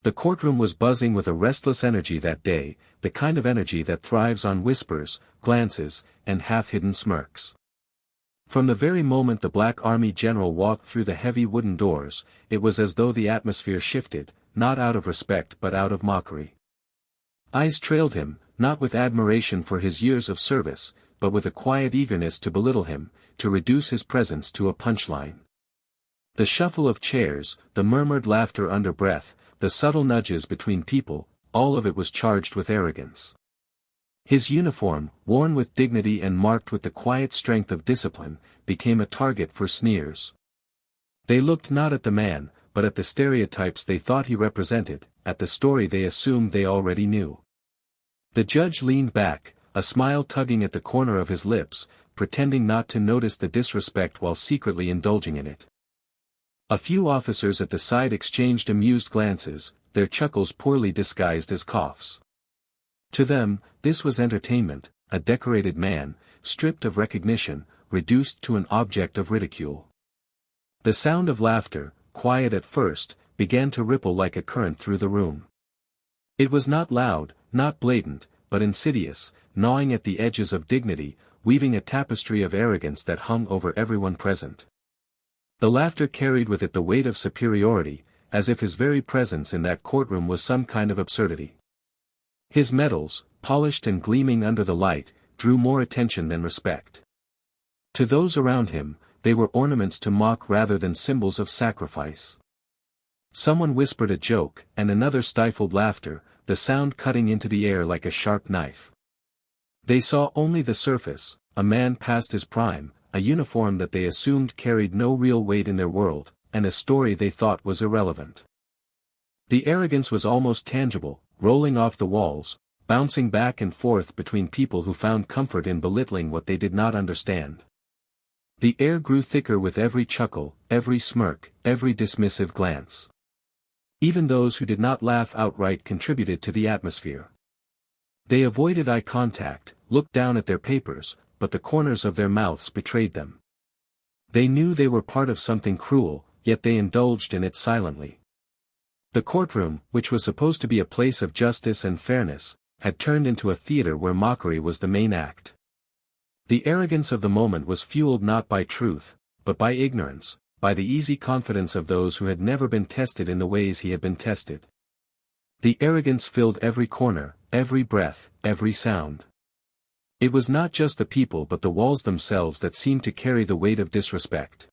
The courtroom was buzzing with a restless energy that day, the kind of energy that thrives on whispers, glances, and half-hidden smirks. From the very moment the Black Army general walked through the heavy wooden doors, it was as though the atmosphere shifted, not out of respect but out of mockery. Eyes trailed him, not with admiration for his years of service, but with a quiet eagerness to belittle him, to reduce his presence to a punchline. The shuffle of chairs, the murmured laughter under breath, the subtle nudges between people, all of it was charged with arrogance. His uniform, worn with dignity and marked with the quiet strength of discipline, became a target for sneers. They looked not at the man, but at the stereotypes they thought he represented, at the story they assumed they already knew. The judge leaned back, a smile tugging at the corner of his lips, pretending not to notice the disrespect while secretly indulging in it. A few officers at the side exchanged amused glances, their chuckles poorly disguised as coughs. To them, this was entertainment, a decorated man, stripped of recognition, reduced to an object of ridicule. The sound of laughter, quiet at first, began to ripple like a current through the room. It was not loud, not blatant, but insidious, gnawing at the edges of dignity, weaving a tapestry of arrogance that hung over everyone present. The laughter carried with it the weight of superiority, as if his very presence in that courtroom was some kind of absurdity. His medals, polished and gleaming under the light, drew more attention than respect. To those around him, they were ornaments to mock rather than symbols of sacrifice. Someone whispered a joke, and another stifled laughter, the sound cutting into the air like a sharp knife. They saw only the surface, a man past his prime, a uniform that they assumed carried no real weight in their world, and a story they thought was irrelevant. The arrogance was almost tangible, rolling off the walls, bouncing back and forth between people who found comfort in belittling what they did not understand. The air grew thicker with every chuckle, every smirk, every dismissive glance. Even those who did not laugh outright contributed to the atmosphere. They avoided eye contact, looked down at their papers, but the corners of their mouths betrayed them. They knew they were part of something cruel, yet they indulged in it silently. The courtroom, which was supposed to be a place of justice and fairness, had turned into a theater where mockery was the main act. The arrogance of the moment was fueled not by truth, but by ignorance, by the easy confidence of those who had never been tested in the ways he had been tested. The arrogance filled every corner, every breath, every sound. It was not just the people but the walls themselves that seemed to carry the weight of disrespect.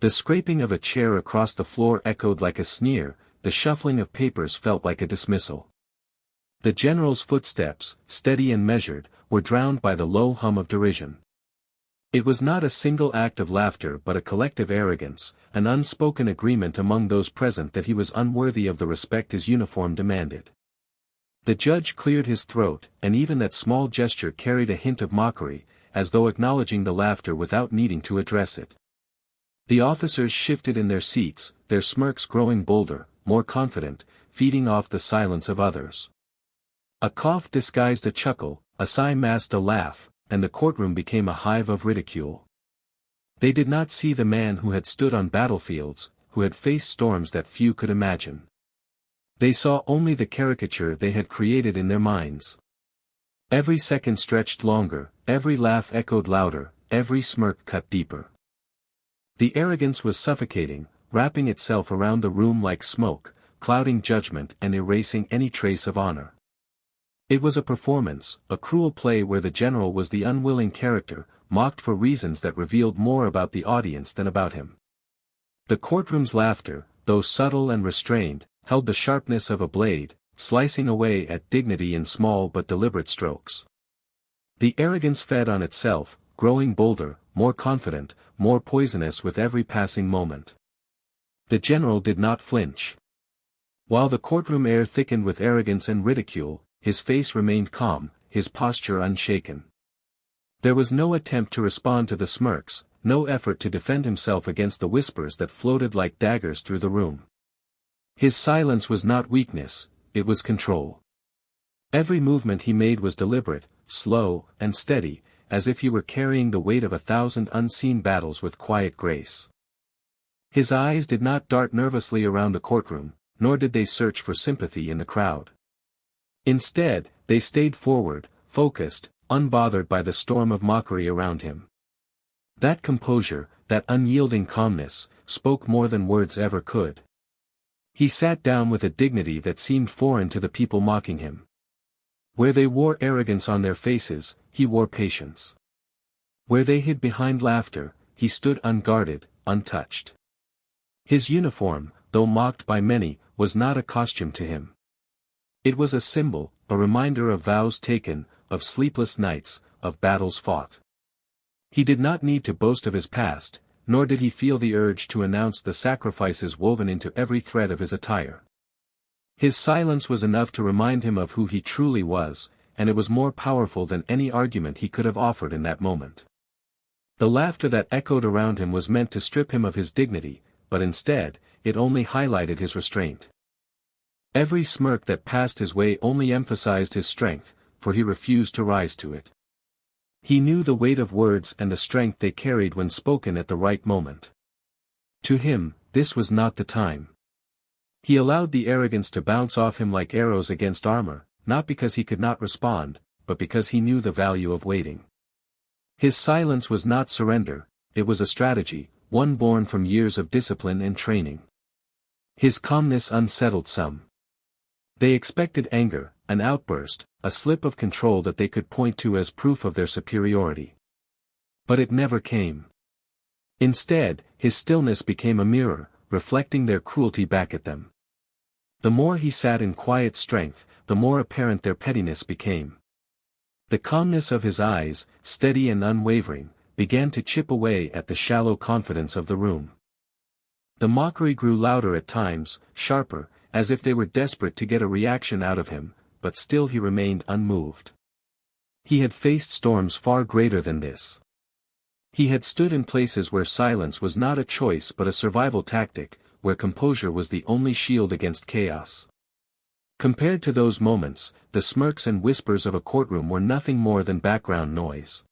The scraping of a chair across the floor echoed like a sneer, the shuffling of papers felt like a dismissal. The general's footsteps, steady and measured, were drowned by the low hum of derision. It was not a single act of laughter but a collective arrogance, an unspoken agreement among those present that he was unworthy of the respect his uniform demanded. The judge cleared his throat, and even that small gesture carried a hint of mockery, as though acknowledging the laughter without needing to address it. The officers shifted in their seats, their smirks growing bolder, more confident, feeding off the silence of others. A cough disguised a chuckle, a sigh masked a laugh, and the courtroom became a hive of ridicule. They did not see the man who had stood on battlefields, who had faced storms that few could imagine. They saw only the caricature they had created in their minds. Every second stretched longer, every laugh echoed louder, every smirk cut deeper. The arrogance was suffocating, wrapping itself around the room like smoke, clouding judgment and erasing any trace of honor. It was a performance, a cruel play where the general was the unwilling character, mocked for reasons that revealed more about the audience than about him. The courtroom's laughter, though subtle and restrained, held the sharpness of a blade, slicing away at dignity in small but deliberate strokes. The arrogance fed on itself, growing bolder, more confident, more poisonous with every passing moment. The general did not flinch. While the courtroom air thickened with arrogance and ridicule, his face remained calm, his posture unshaken. There was no attempt to respond to the smirks, no effort to defend himself against the whispers that floated like daggers through the room. His silence was not weakness, it was control. Every movement he made was deliberate, slow, and steady, as if he were carrying the weight of 1,000 unseen battles with quiet grace. His eyes did not dart nervously around the courtroom, nor did they search for sympathy in the crowd. Instead, they stayed forward, focused, unbothered by the storm of mockery around him. That composure, that unyielding calmness, spoke more than words ever could. He sat down with a dignity that seemed foreign to the people mocking him. Where they wore arrogance on their faces, he wore patience. Where they hid behind laughter, he stood unguarded, untouched. His uniform, though mocked by many, was not a costume to him. It was a symbol, a reminder of vows taken, of sleepless nights, of battles fought. He did not need to boast of his past, nor did he feel the urge to announce the sacrifices woven into every thread of his attire. His silence was enough to remind him of who he truly was, and it was more powerful than any argument he could have offered in that moment. The laughter that echoed around him was meant to strip him of his dignity, but instead, it only highlighted his restraint. Every smirk that passed his way only emphasized his strength, for he refused to rise to it. He knew the weight of words and the strength they carried when spoken at the right moment. To him, this was not the time. He allowed the arrogance to bounce off him like arrows against armor, not because he could not respond, but because he knew the value of waiting. His silence was not surrender, it was a strategy, one born from years of discipline and training. His calmness unsettled some. They expected anger, an outburst, a slip of control that they could point to as proof of their superiority. But it never came. Instead, his stillness became a mirror, reflecting their cruelty back at them. The more he sat in quiet strength, the more apparent their pettiness became. The calmness of his eyes, steady and unwavering, began to chip away at the shallow confidence of the room. The mockery grew louder at times, sharper, as if they were desperate to get a reaction out of him, but still he remained unmoved. He had faced storms far greater than this. He had stood in places where silence was not a choice but a survival tactic, where composure was the only shield against chaos. Compared to those moments, the smirks and whispers of a courtroom were nothing more than background noise.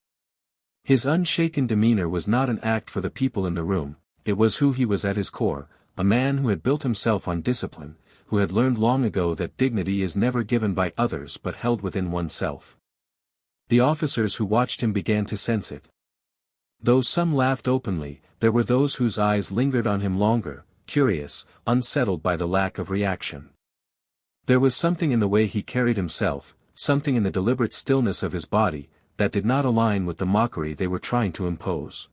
His unshaken demeanor was not an act for the people in the room, it was who he was at his core, a man who had built himself on discipline, who had learned long ago that dignity is never given by others but held within oneself. The officers who watched him began to sense it. Though some laughed openly, there were those whose eyes lingered on him longer, curious, unsettled by the lack of reaction. There was something in the way he carried himself, something in the deliberate stillness of his body, that did not align with the mockery they were trying to impose.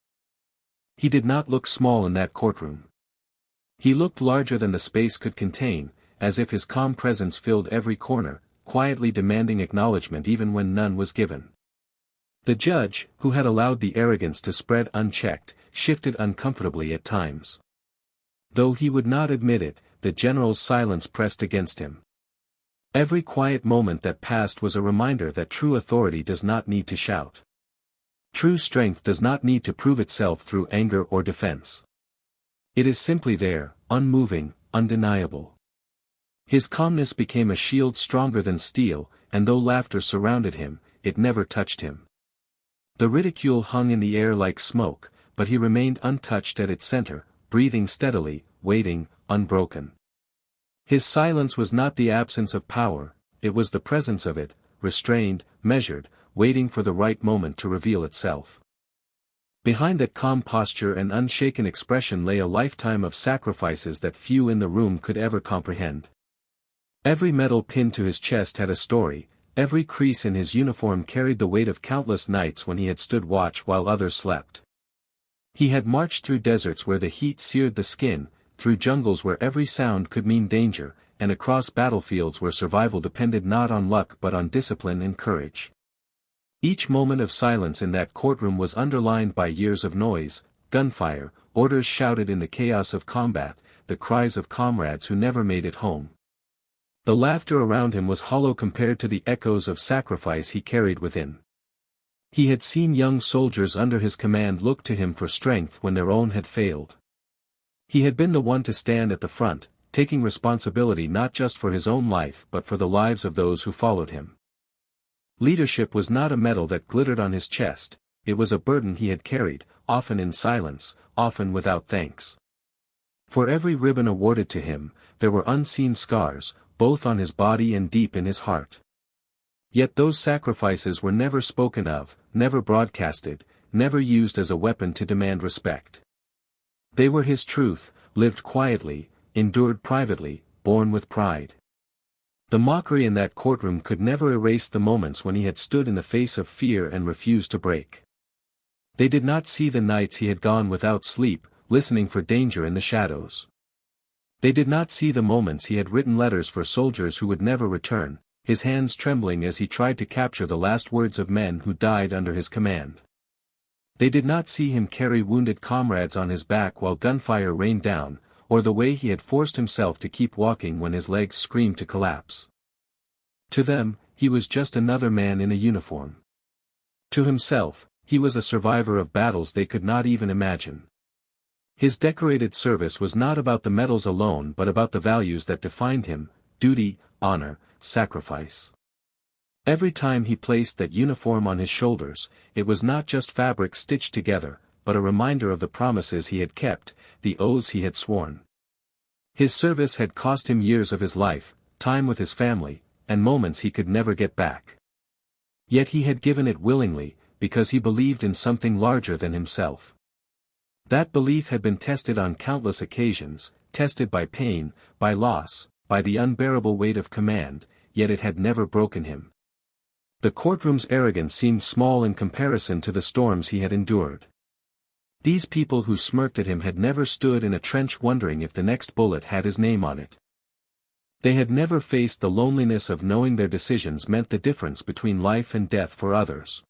He did not look small in that courtroom. He looked larger than the space could contain, as if his calm presence filled every corner, quietly demanding acknowledgement even when none was given. The judge, who had allowed the arrogance to spread unchecked, shifted uncomfortably at times. Though he would not admit it, the general's silence pressed against him. Every quiet moment that passed was a reminder that true authority does not need to shout. True strength does not need to prove itself through anger or defense. It is simply there, unmoving, undeniable. His calmness became a shield stronger than steel, and though laughter surrounded him, it never touched him. The ridicule hung in the air like smoke, but he remained untouched at its center, breathing steadily, waiting, unbroken. His silence was not the absence of power, it was the presence of it, restrained, measured, waiting for the right moment to reveal itself. Behind that calm posture and unshaken expression lay a lifetime of sacrifices that few in the room could ever comprehend. Every medal pinned to his chest had a story, every crease in his uniform carried the weight of countless nights when he had stood watch while others slept. He had marched through deserts where the heat seared the skin, through jungles where every sound could mean danger, and across battlefields where survival depended not on luck but on discipline and courage. Each moment of silence in that courtroom was underlined by years of noise, gunfire, orders shouted in the chaos of combat, the cries of comrades who never made it home. The laughter around him was hollow compared to the echoes of sacrifice he carried within. He had seen young soldiers under his command look to him for strength when their own had failed. He had been the one to stand at the front, taking responsibility not just for his own life but for the lives of those who followed him. Leadership was not a medal that glittered on his chest, it was a burden he had carried, often in silence, often without thanks. For every ribbon awarded to him, there were unseen scars, both on his body and deep in his heart. Yet those sacrifices were never spoken of, never broadcasted, never used as a weapon to demand respect. They were his truth, lived quietly, endured privately, borne with pride. The mockery in that courtroom could never erase the moments when he had stood in the face of fear and refused to break. They did not see the nights he had gone without sleep, listening for danger in the shadows. They did not see the moments he had written letters for soldiers who would never return, his hands trembling as he tried to capture the last words of men who died under his command. They did not see him carry wounded comrades on his back while gunfire rained down, or the way he had forced himself to keep walking when his legs screamed to collapse. To them, he was just another man in a uniform. To himself, he was a survivor of battles they could not even imagine. His decorated service was not about the medals alone but about the values that defined him: duty, honor, sacrifice. Every time he placed that uniform on his shoulders, it was not just fabric stitched together, but a reminder of the promises he had kept, the oaths he had sworn. His service had cost him years of his life, time with his family, and moments he could never get back. Yet he had given it willingly, because he believed in something larger than himself. That belief had been tested on countless occasions, tested by pain, by loss, by the unbearable weight of command, yet it had never broken him. The courtroom's arrogance seemed small in comparison to the storms he had endured. These people who smirked at him had never stood in a trench wondering if the next bullet had his name on it. They had never faced the loneliness of knowing their decisions meant the difference between life and death for others.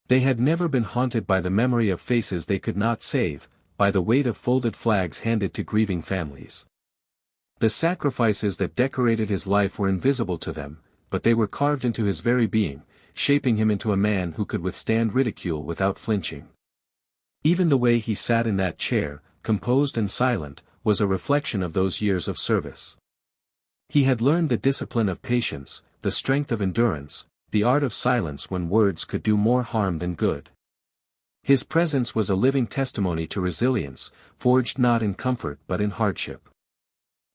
They had never been haunted by the memory of faces they could not save, by the weight of folded flags handed to grieving families. The sacrifices that decorated his life were invisible to them, but they were carved into his very being, shaping him into a man who could withstand ridicule without flinching. Even the way he sat in that chair, composed and silent, was a reflection of those years of service. He had learned the discipline of patience, the strength of endurance, the art of silence when words could do more harm than good. His presence was a living testimony to resilience, forged not in comfort but in hardship.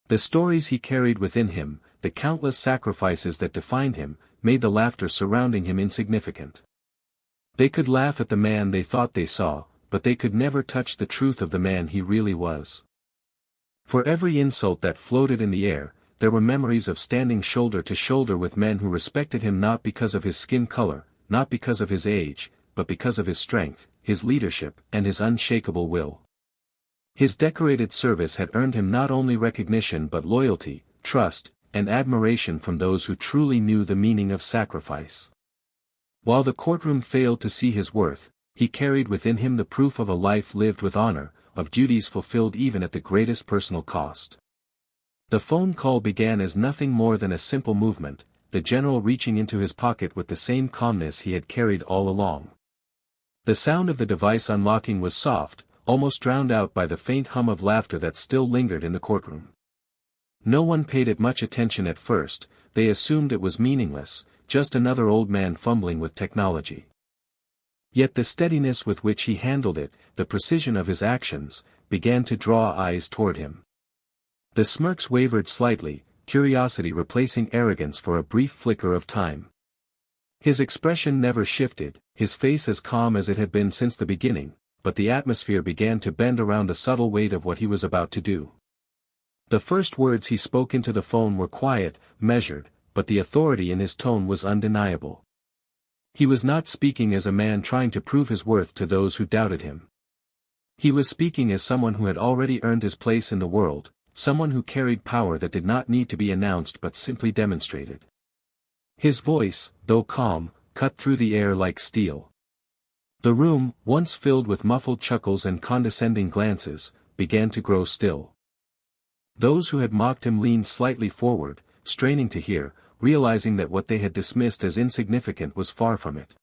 The stories he carried within him, the countless sacrifices that defined him, made the laughter surrounding him insignificant. They could laugh at the man they thought they saw, but they could never touch the truth of the man he really was. For every insult that floated in the air, there were memories of standing shoulder to shoulder with men who respected him not because of his skin color, not because of his age, but because of his strength, his leadership, and his unshakable will. His decorated service had earned him not only recognition but loyalty, trust, and admiration from those who truly knew the meaning of sacrifice. While the courtroom failed to see his worth, he carried within him the proof of a life lived with honor, of duties fulfilled even at the greatest personal cost. The phone call began as nothing more than a simple movement, the general reaching into his pocket with the same calmness he had carried all along. The sound of the device unlocking was soft, almost drowned out by the faint hum of laughter that still lingered in the courtroom. No one paid it much attention at first, they assumed it was meaningless, just another old man fumbling with technology. Yet the steadiness with which he handled it, the precision of his actions, began to draw eyes toward him. The smirks wavered slightly, curiosity replacing arrogance for a brief flicker of time. His expression never shifted, his face as calm as it had been since the beginning, but the atmosphere began to bend around the subtle weight of what he was about to do. The first words he spoke into the phone were quiet, measured, but the authority in his tone was undeniable. He was not speaking as a man trying to prove his worth to those who doubted him. He was speaking as someone who had already earned his place in the world, someone who carried power that did not need to be announced but simply demonstrated. His voice, though calm, cut through the air like steel. The room, once filled with muffled chuckles and condescending glances, began to grow still. Those who had mocked him leaned slightly forward, straining to hear, realizing that what they had dismissed as insignificant was far from it.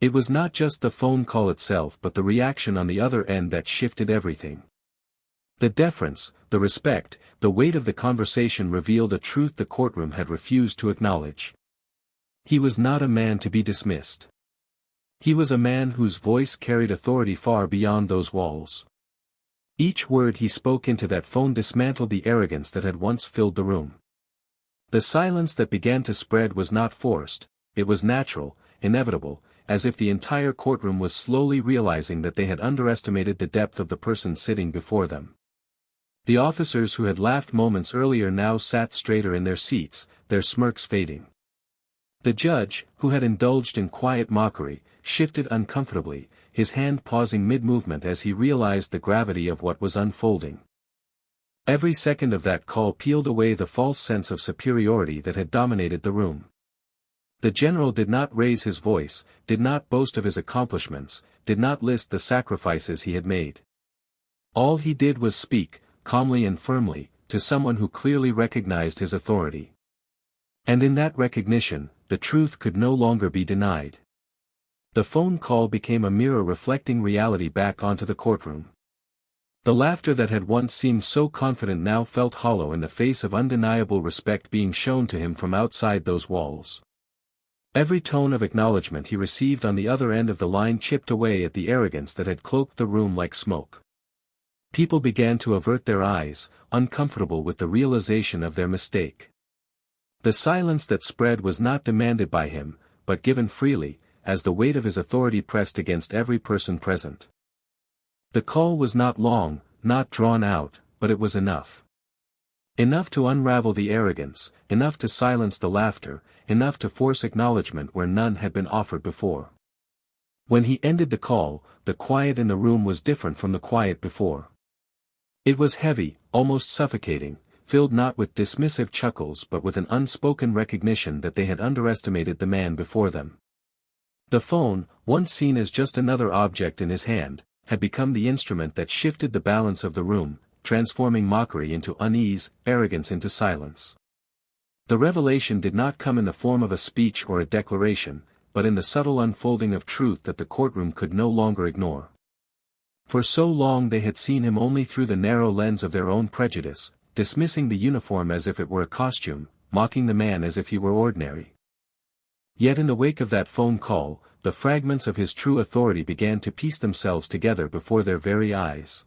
It was not just the phone call itself but the reaction on the other end that shifted everything. The deference, the respect, the weight of the conversation revealed a truth the courtroom had refused to acknowledge. He was not a man to be dismissed. He was a man whose voice carried authority far beyond those walls. Each word he spoke into that phone dismantled the arrogance that had once filled the room. The silence that began to spread was not forced, it was natural, inevitable, as if the entire courtroom was slowly realizing that they had underestimated the depth of the person sitting before them. The officers who had laughed moments earlier now sat straighter in their seats, their smirks fading. The judge, who had indulged in quiet mockery, shifted uncomfortably, his hand pausing mid-movement as he realized the gravity of what was unfolding. Every second of that call peeled away the false sense of superiority that had dominated the room. The general did not raise his voice, did not boast of his accomplishments, did not list the sacrifices he had made. All he did was speak, calmly and firmly, to someone who clearly recognized his authority. And in that recognition, the truth could no longer be denied. The phone call became a mirror reflecting reality back onto the courtroom. The laughter that had once seemed so confident now felt hollow in the face of undeniable respect being shown to him from outside those walls. Every tone of acknowledgement he received on the other end of the line chipped away at the arrogance that had cloaked the room like smoke. People began to avert their eyes, uncomfortable with the realization of their mistake. The silence that spread was not demanded by him, but given freely, as the weight of his authority pressed against every person present. The call was not long, not drawn out, but it was enough. Enough to unravel the arrogance, enough to silence the laughter, enough to force acknowledgement where none had been offered before. When he ended the call, the quiet in the room was different from the quiet before. It was heavy, almost suffocating, filled not with dismissive chuckles but with an unspoken recognition that they had underestimated the man before them. The phone, once seen as just another object in his hand, had become the instrument that shifted the balance of the room, transforming mockery into unease, arrogance into silence. The revelation did not come in the form of a speech or a declaration, but in the subtle unfolding of truth that the courtroom could no longer ignore. For so long they had seen him only through the narrow lens of their own prejudice, dismissing the uniform as if it were a costume, mocking the man as if he were ordinary. Yet in the wake of that phone call, the fragments of his true authority began to piece themselves together before their very eyes.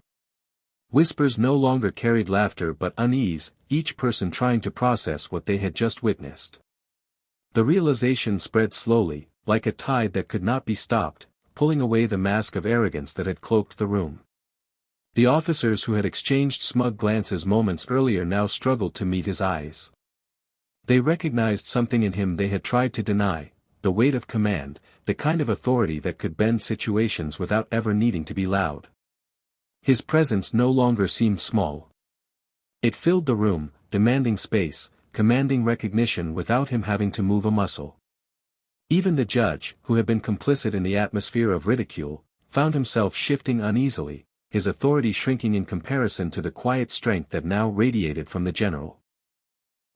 Whispers no longer carried laughter but unease, each person trying to process what they had just witnessed. The realization spread slowly, like a tide that could not be stopped, pulling away the mask of arrogance that had cloaked the room. The officers who had exchanged smug glances moments earlier now struggled to meet his eyes. They recognized something in him they had tried to deny, the weight of command, the kind of authority that could bend situations without ever needing to be loud. His presence no longer seemed small. It filled the room, demanding space, commanding recognition without him having to move a muscle. Even the judge, who had been complicit in the atmosphere of ridicule, found himself shifting uneasily, his authority shrinking in comparison to the quiet strength that now radiated from the general.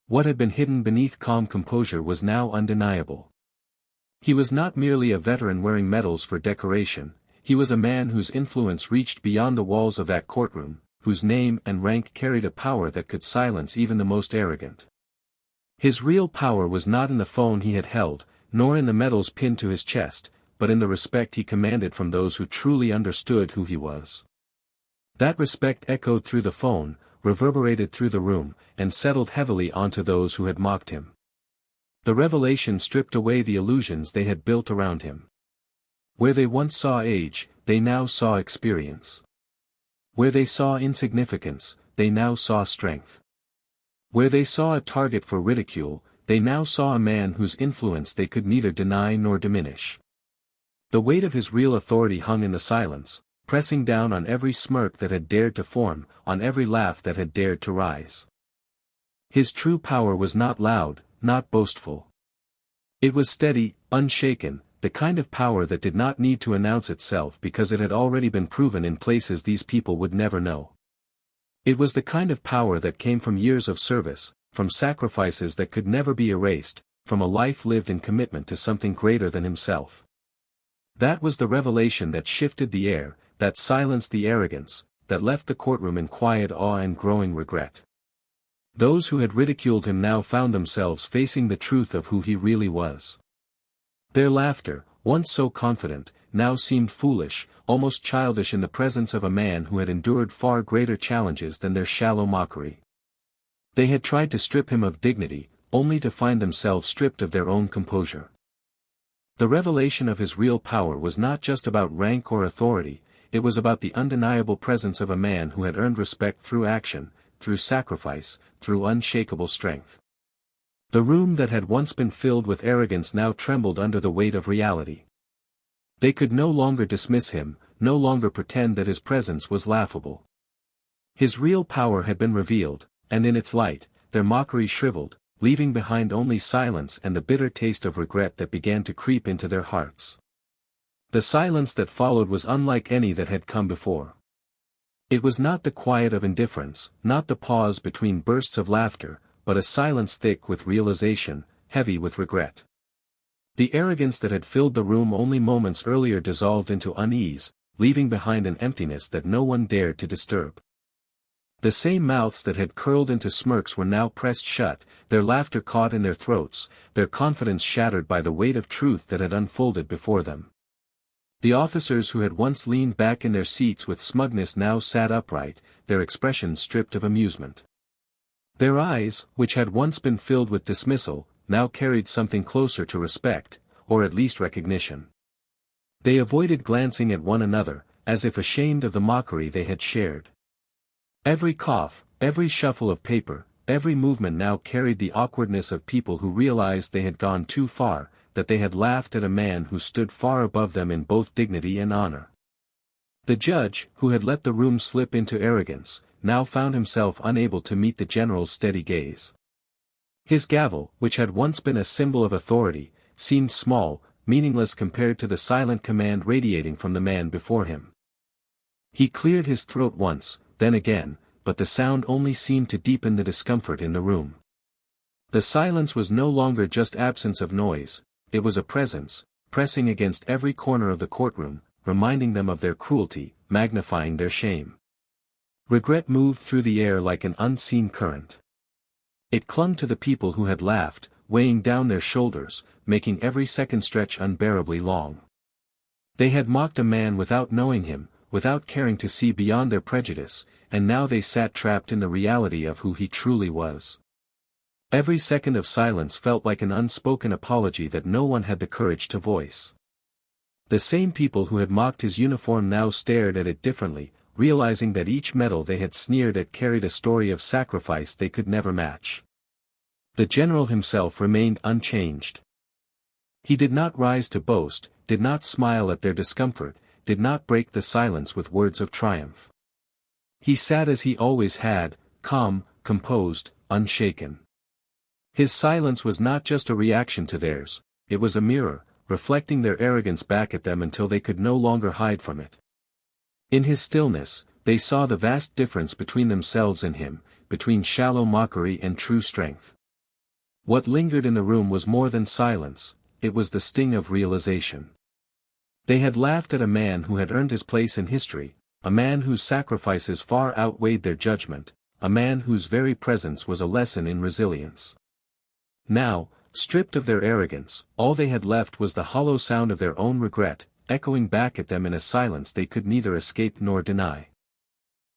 What had been hidden beneath calm composure was now undeniable. He was not merely a veteran wearing medals for decoration, he was a man whose influence reached beyond the walls of that courtroom, whose name and rank carried a power that could silence even the most arrogant. His real power was not in the phone he had held, nor in the medals pinned to his chest, but in the respect he commanded from those who truly understood who he was. That respect echoed through the phone, reverberated through the room, and settled heavily onto those who had mocked him. The revelation stripped away the illusions they had built around him. Where they once saw age, they now saw experience. Where they saw insignificance, they now saw strength. Where they saw a target for ridicule, they now saw a man whose influence they could neither deny nor diminish. The weight of his real authority hung in the silence, pressing down on every smirk that had dared to form, on every laugh that had dared to rise. His true power was not loud, not boastful. It was steady, unshaken, the kind of power that did not need to announce itself because it had already been proven in places these people would never know. It was the kind of power that came from years of service, from sacrifices that could never be erased, from a life lived in commitment to something greater than himself. That was the revelation that shifted the air, that silenced the arrogance, that left the courtroom in quiet awe and growing regret. Those who had ridiculed him now found themselves facing the truth of who he really was. Their laughter, once so confident, now seemed foolish, almost childish in the presence of a man who had endured far greater challenges than their shallow mockery. They had tried to strip him of dignity, only to find themselves stripped of their own composure. The revelation of his real power was not just about rank or authority, it was about the undeniable presence of a man who had earned respect through action, through sacrifice, through unshakable strength. The room that had once been filled with arrogance now trembled under the weight of reality. They could no longer dismiss him, no longer pretend that his presence was laughable. His real power had been revealed, and in its light, their mockery shriveled, leaving behind only silence and the bitter taste of regret that began to creep into their hearts. The silence that followed was unlike any that had come before. It was not the quiet of indifference, not the pause between bursts of laughter, but a silence thick with realization, heavy with regret. The arrogance that had filled the room only moments earlier dissolved into unease, leaving behind an emptiness that no one dared to disturb. The same mouths that had curled into smirks were now pressed shut, their laughter caught in their throats, their confidence shattered by the weight of truth that had unfolded before them. The officers who had once leaned back in their seats with smugness now sat upright, their expressions stripped of amusement. Their eyes, which had once been filled with dismissal, now carried something closer to respect, or at least recognition. They avoided glancing at one another, as if ashamed of the mockery they had shared. Every cough, every shuffle of paper, every movement now carried the awkwardness of people who realized they had gone too far, that they had laughed at a man who stood far above them in both dignity and honor. The judge, who had let the room slip into arrogance, now found himself unable to meet the general's steady gaze. His gavel, which had once been a symbol of authority, seemed small, meaningless compared to the silent command radiating from the man before him. He cleared his throat once, then again, but the sound only seemed to deepen the discomfort in the room. The silence was no longer just absence of noise, it was a presence, pressing against every corner of the courtroom, reminding them of their cruelty, magnifying their shame. Regret moved through the air like an unseen current. It clung to the people who had laughed, weighing down their shoulders, making every second stretch unbearably long. They had mocked a man without knowing him, without caring to see beyond their prejudice, and now they sat trapped in the reality of who he truly was. Every second of silence felt like an unspoken apology that no one had the courage to voice. The same people who had mocked his uniform now stared at it differently, realizing that each medal they had sneered at carried a story of sacrifice they could never match. The general himself remained unchanged. He did not rise to boast, did not smile at their discomfort, did not break the silence with words of triumph. He sat as he always had, calm, composed, unshaken. His silence was not just a reaction to theirs, it was a mirror, reflecting their arrogance back at them until they could no longer hide from it. In his stillness, they saw the vast difference between themselves and him, between shallow mockery and true strength. What lingered in the room was more than silence, it was the sting of realization. They had laughed at a man who had earned his place in history, a man whose sacrifices far outweighed their judgment, a man whose very presence was a lesson in resilience. Now, stripped of their arrogance, all they had left was the hollow sound of their own regret, echoing back at them in a silence they could neither escape nor deny.